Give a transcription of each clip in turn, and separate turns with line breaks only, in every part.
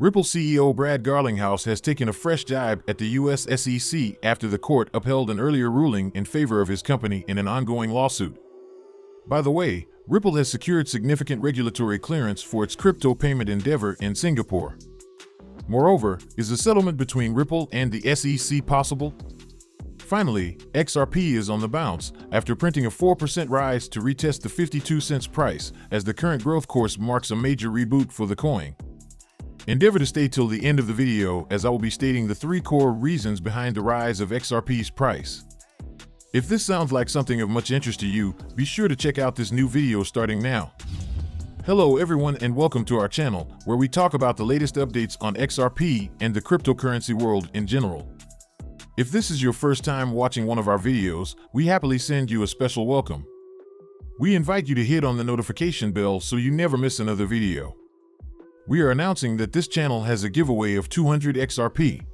Ripple CEO Brad Garlinghouse has taken a fresh jibe at the US SEC after the court upheld an earlier ruling in favor of his company in an ongoing lawsuit. By the way, Ripple has secured significant regulatory clearance for its crypto payment endeavor in Singapore. Moreover, is a settlement between Ripple and the SEC possible? Finally, XRP is on the bounce after printing a 4% rise to retest the 52 cents price, as the current growth course marks a major reboot for the coin. Endeavor to stay till the end of the video, as I will be stating the 3 core reasons behind the rise of XRP's price. If this sounds like something of much interest to you, be sure to check out this new video starting now. Hello everyone and welcome to our channel, where we talk about the latest updates on XRP and the cryptocurrency world in general. If this is your first time watching one of our videos, we happily send you a special welcome. We invite you to hit on the notification bell so you never miss another video. We are announcing that this channel has a giveaway of 200 XRP.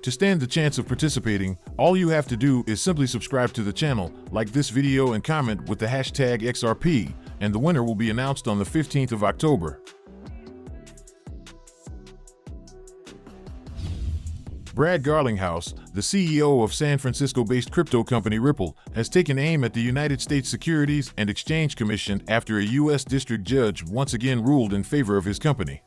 To stand the chance of participating, all you have to do is simply subscribe to the channel, like this video and comment with the hashtag XRP, and the winner will be announced on the 15th of October. Brad Garlinghouse, the CEO of San Francisco-based crypto company Ripple, has taken aim at the United States Securities and Exchange Commission after a U.S. district judge once again ruled in favor of his company.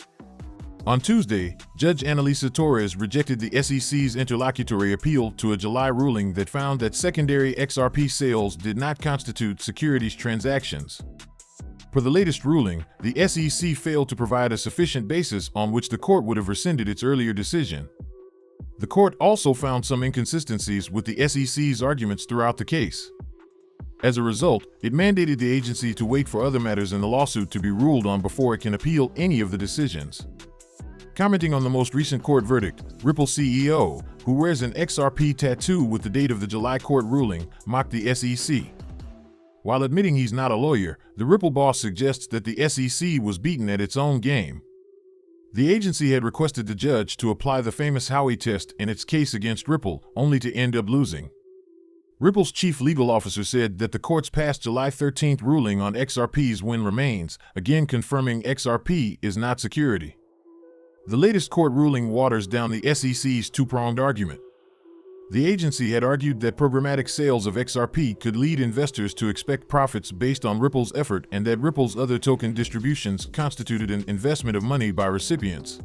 On Tuesday, Judge Annalisa Torres rejected the SEC's interlocutory appeal to a July ruling that found that secondary XRP sales did not constitute securities transactions. Per the latest ruling, the SEC failed to provide a sufficient basis on which the court would have rescinded its earlier decision. The court also found some inconsistencies with the SEC's arguments throughout the case. As a result, it mandated the agency to wait for other matters in the lawsuit to be ruled on before it can appeal any of the decisions. Commenting on the most recent court verdict, Ripple CEO, who wears an XRP tattoo with the date of the July court ruling, mocked the SEC. While admitting he's not a lawyer, the Ripple boss suggests that the SEC was beaten at its own game. The agency had requested the judge to apply the famous Howey test in its case against Ripple, only to end up losing. Ripple's chief legal officer said that the court's past July 13th ruling on XRP's win remains, again confirming XRP is not security. The latest court ruling waters down the SEC's two-pronged argument. The agency had argued that programmatic sales of XRP could lead investors to expect profits based on Ripple's effort and that Ripple's other token distributions constituted an investment of money by recipients.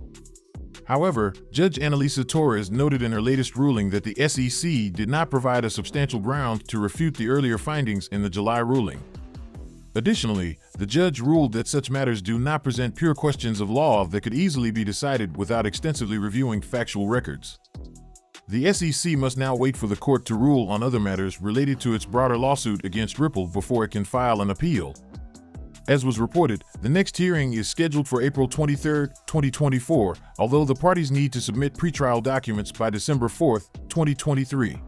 However, Judge Annalisa Torres noted in her latest ruling that the SEC did not provide a substantial ground to refute the earlier findings in the July ruling. Additionally, the judge ruled that such matters do not present pure questions of law that could easily be decided without extensively reviewing factual records. The SEC must now wait for the court to rule on other matters related to its broader lawsuit against Ripple before it can file an appeal. As was reported, the next hearing is scheduled for April 23, 2024, although the parties need to submit pretrial documents by December 4, 2023.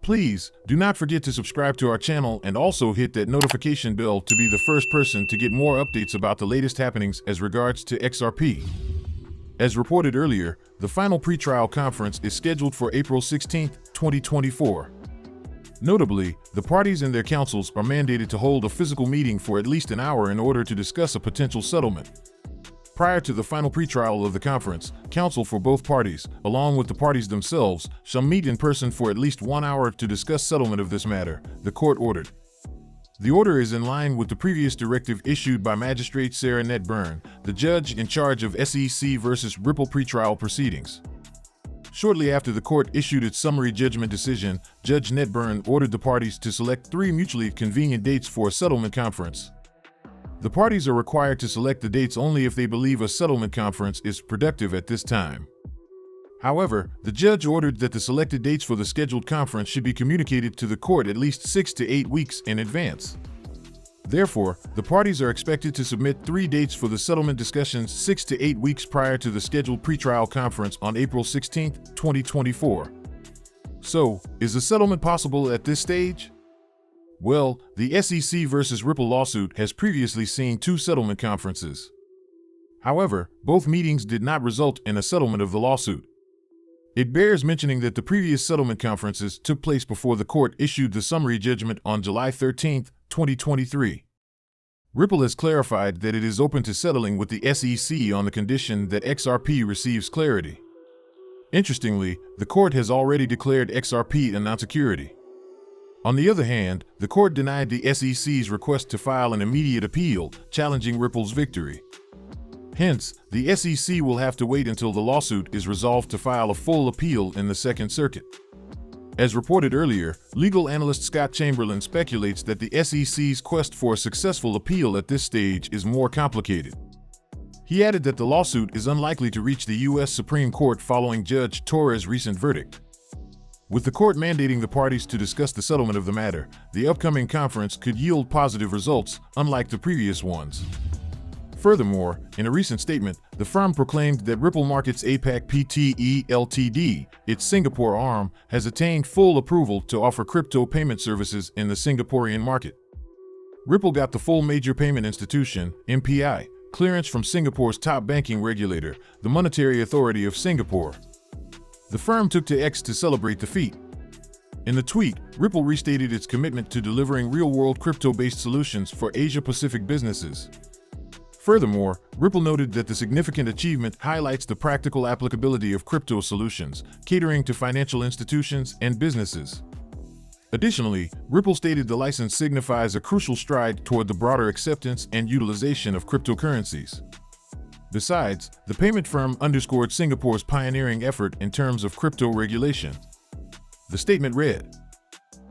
Please, do not forget to subscribe to our channel and also hit that notification bell to be the first person to get more updates about the latest happenings as regards to XRP. As reported earlier, the final pretrial conference is scheduled for April 16, 2024. Notably, the parties and their counsels are mandated to hold a physical meeting for at least an hour in order to discuss a potential settlement. Prior to the final pretrial of the conference, counsel for both parties, along with the parties themselves, shall meet in person for at least 1 hour to discuss settlement of this matter, the court ordered. The order is in line with the previous directive issued by Magistrate Sarah Netburn, the judge in charge of SEC versus Ripple pretrial proceedings. Shortly after the court issued its summary judgment decision, Judge Netburn ordered the parties to select 3 mutually convenient dates for a settlement conference. The parties are required to select the dates only if they believe a settlement conference is productive at this time. However, the judge ordered that the selected dates for the scheduled conference should be communicated to the court at least 6 to 8 weeks in advance. Therefore, the parties are expected to submit 3 dates for the settlement discussions 6 to 8 weeks prior to the scheduled pretrial conference on April 16, 2024. So, is a settlement possible at this stage? Well, the SEC versus Ripple lawsuit has previously seen 2 settlement conferences. However, both meetings did not result in a settlement of the lawsuit. It bears mentioning that the previous settlement conferences took place before the court issued the summary judgment on July 13, 2023. Ripple has clarified that it is open to settling with the SEC on the condition that XRP receives clarity. Interestingly, the court has already declared XRP a non-security. On the other hand, the court denied the SEC's request to file an immediate appeal, challenging Ripple's victory. Hence, the SEC will have to wait until the lawsuit is resolved to file a full appeal in the Second Circuit. As reported earlier, legal analyst Scott Chamberlain speculates that the SEC's quest for a successful appeal at this stage is more complicated. He added that the lawsuit is unlikely to reach the U.S. Supreme Court following Judge Torres' recent verdict. With the court mandating the parties to discuss the settlement of the matter, the upcoming conference could yield positive results, unlike the previous ones. Furthermore, in a recent statement, the firm proclaimed that Ripple Markets APAC Pte Ltd, its Singapore arm, has attained full approval to offer crypto payment services in the Singaporean market. Ripple got the full major payment institution, MPI, clearance from Singapore's top banking regulator, the Monetary Authority of Singapore. The firm took to X to celebrate the feat. In the tweet, Ripple restated its commitment to delivering real-world crypto-based solutions for Asia-Pacific businesses. Furthermore, Ripple noted that the significant achievement highlights the practical applicability of crypto solutions, catering to financial institutions and businesses. Additionally, Ripple stated the license signifies a crucial stride toward the broader acceptance and utilization of cryptocurrencies. Besides, the payment firm underscored Singapore's pioneering effort in terms of crypto regulation. The statement read,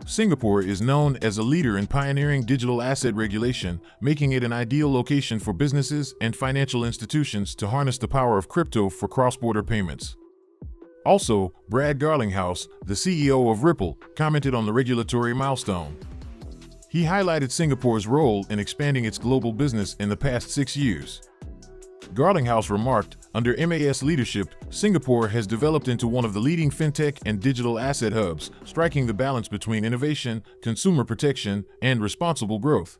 "Singapore is known as a leader in pioneering digital asset regulation, making it an ideal location for businesses and financial institutions to harness the power of crypto for cross-border payments." Also, Brad Garlinghouse, the CEO of Ripple, commented on the regulatory milestone. He highlighted Singapore's role in expanding its global business in the past 6 years. Garlinghouse remarked, "Under MAS leadership, Singapore has developed into one of the leading fintech and digital asset hubs, striking the balance between innovation, consumer protection, and responsible growth."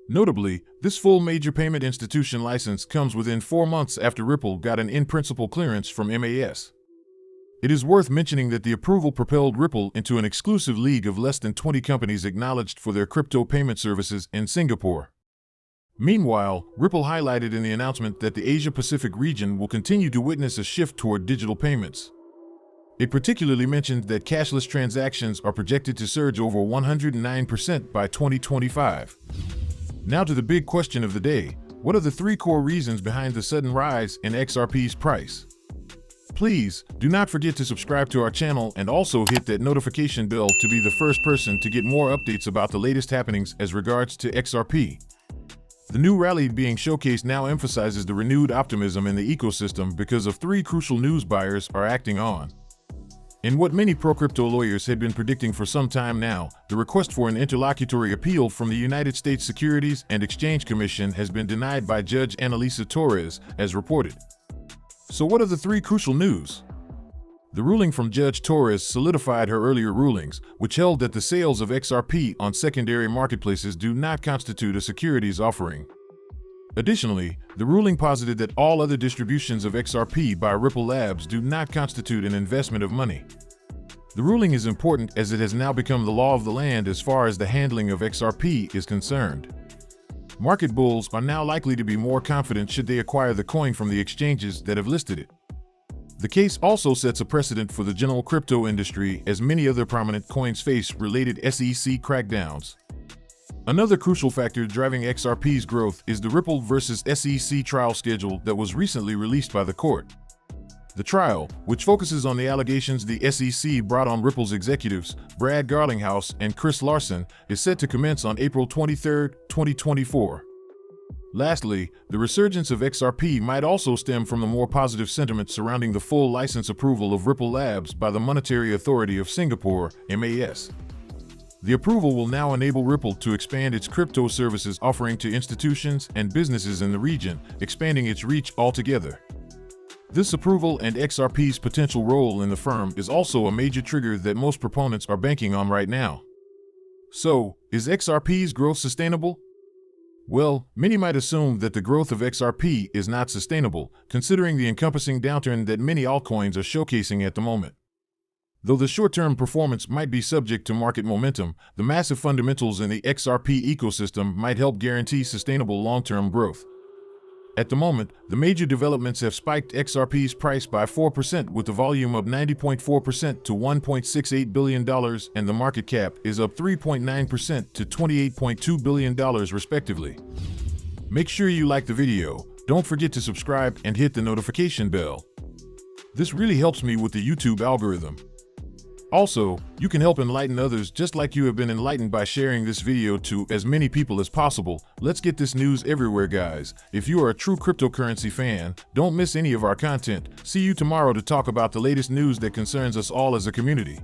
Notably, this full major payment institution license comes within 4 months after Ripple got an in-principle clearance from MAS. It is worth mentioning that the approval propelled Ripple into an exclusive league of less than 20 companies acknowledged for their crypto payment services in Singapore. Meanwhile, Ripple highlighted in the announcement that the Asia-Pacific region will continue to witness a shift toward digital payments. It particularly mentioned that cashless transactions are projected to surge over 109% by 2025. Now to the big question of the day: what are the 3 core reasons behind the sudden rise in XRP's price? Please, do not forget to subscribe to our channel and also hit that notification bell to be the first person to get more updates about the latest happenings as regards to XRP. The new rally being showcased now emphasizes the renewed optimism in the ecosystem because of 3 crucial news buyers are acting on. In what many pro-crypto lawyers had been predicting for some time now, the request for an interlocutory appeal from the United States Securities and Exchange Commission has been denied by Judge Analisa Torres, as reported. So what are the 3 crucial news? The ruling from Judge Torres solidified her earlier rulings, which held that the sales of XRP on secondary marketplaces do not constitute a securities offering. Additionally, the ruling posited that all other distributions of XRP by Ripple Labs do not constitute an investment of money. The ruling is important as it has now become the law of the land as far as the handling of XRP is concerned. Market bulls are now likely to be more confident should they acquire the coin from the exchanges that have listed it. The case also sets a precedent for the general crypto industry as many other prominent coins face related SEC crackdowns. Another crucial factor driving XRP's growth is the Ripple versus SEC trial schedule that was recently released by the court. The trial, which focuses on the allegations the SEC brought on Ripple's executives, Brad Garlinghouse and Chris Larsen, is set to commence on April 23, 2024. Lastly, the resurgence of XRP might also stem from the more positive sentiment surrounding the full license approval of Ripple Labs by the Monetary Authority of Singapore, MAS. The approval will now enable Ripple to expand its crypto services offering to institutions and businesses in the region, expanding its reach altogether. This approval and XRP's potential role in the firm is also a major trigger that most proponents are banking on right now. So, is XRP's growth sustainable? Well, many might assume that the growth of XRP is not sustainable, considering the encompassing downturn that many altcoins are showcasing at the moment. Though the short-term performance might be subject to market momentum, the massive fundamentals in the XRP ecosystem might help guarantee sustainable long-term growth. At the moment, the major developments have spiked XRP's price by 4% with a volume of 90.4% to $1.68 billion and the market cap is up 3.9% to $28.2 billion respectively. Make sure you like the video, don't forget to subscribe and hit the notification bell. This really helps me with the YouTube algorithm. Also, you can help enlighten others just like you have been enlightened by sharing this video to as many people as possible. Let's get this news everywhere, guys. If you are a true cryptocurrency fan, don't miss any of our content. See you tomorrow to talk about the latest news that concerns us all as a community.